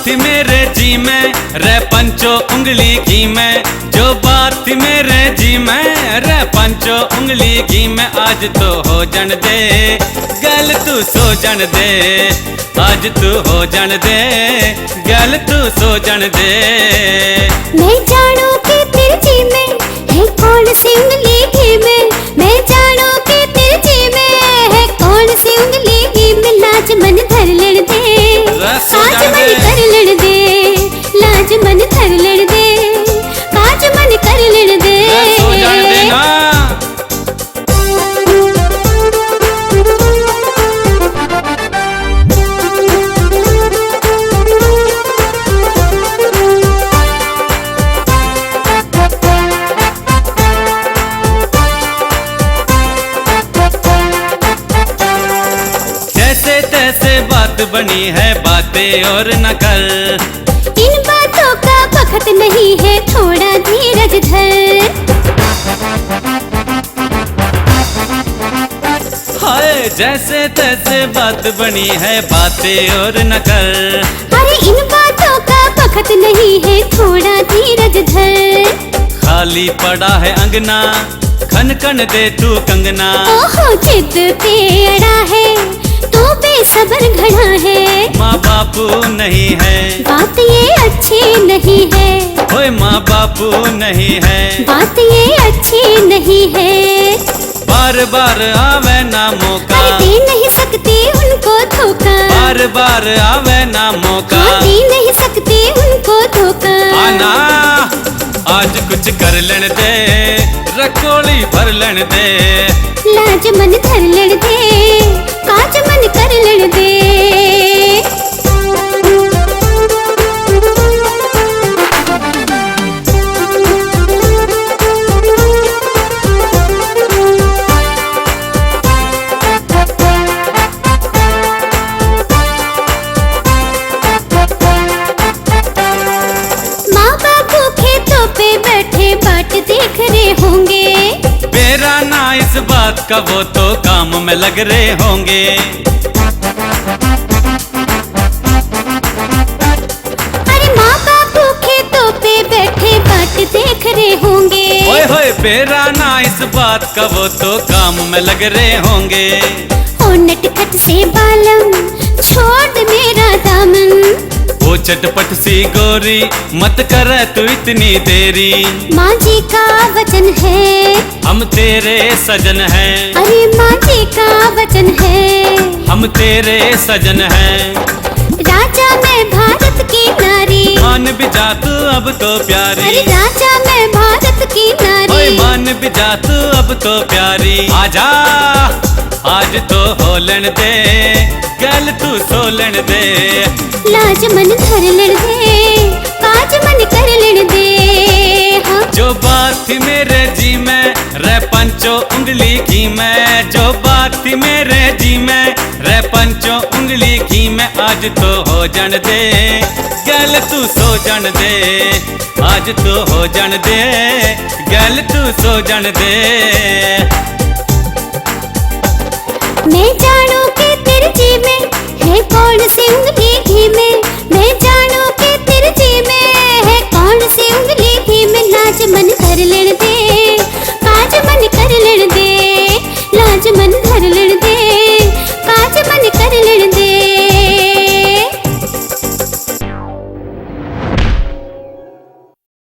थी मेरे जी में रे पंचो उंगली घी में, जो बात थी मेरे जी में रे पंचो उंगली घी में। आज तो हो जन दे गल तू सो जन दे, आज तू हो जन दे गल तू सो जन दे। मैं जानू कि तेरे जी में है कौन सी उंगली घी में, मैं जानू कि तेरे जी में है कौन सी उंगली घी में। लाज मन धर लड़ दे, काज मन कर लड़ दे, लाज मन धर लड़ दे, काज मन कर लड़ दे। सो जन दे ना। तैसे बात बनी है बातें और नकल, इन बातों का वक्त नहीं है थोड़ा धीरज धर। हाय जैसे तैसे बात बनी है बातें और नकल, अरे इन बातों का वक्त नहीं है थोड़ा धीरज धर। खाली पड़ा है अंगना खन खन दे तू कंगना। ओहो चित तेरा है तू बेसबर घड़ा है, माँ बापू नहीं है बात ये अच्छी नहीं है, ओए माँ बापू नहीं है बात ये अच्छी नहीं है। बार बार आवे ना मौका, दे नहीं सकती उनको धोखा, बार बार आवे ना मौका, दे नहीं सकती उनको धोखा। आना आज कुछ कर लेने दे, रकोली भर लेने दे, लाज मन धर लड़ दे, काज मन कर लड़ दे। माँ बापू खेतों पे बैठे बाट देख रहे होंगे, मेरा ना इस बात का वो तो काम में लग रहे होंगे। अरे माँ बापू खेतों पे बैठे बाट देख रहे होंगे। ओए होए मेरा ना इस बात का वो तो काम में लग रहे होंगे। ओ नटखट से बालम छोड़ मेरा दामन, वो चटपट सी गोरी मत कर तू इतनी देरी। माँ जी का वचन है हम तेरे सजन हैं, अरे माँ जी का वचन है हम तेरे सजन हैं। राजा मैं भारत की नारी, मान भी जा तू अब तो प्यारी, अरे राजा मैं भारत की नारी। ओए मान भी जा तू अब तो प्यारी। आजा आज तो हो लेने दे गल तू सो लेने दे, लाज मन धर लड़ दे, काज मन कर लड़ दे। हाँ। जो बात थी मेरे जी में रे पंचो उंगली घी में, जो बात थी मेरे जी में रे पंचो उंगली घी में। आज तो हो जन दे गल तू सो जन दे, आज तो हो जन दे गल तू सो जन दे। मैं जानू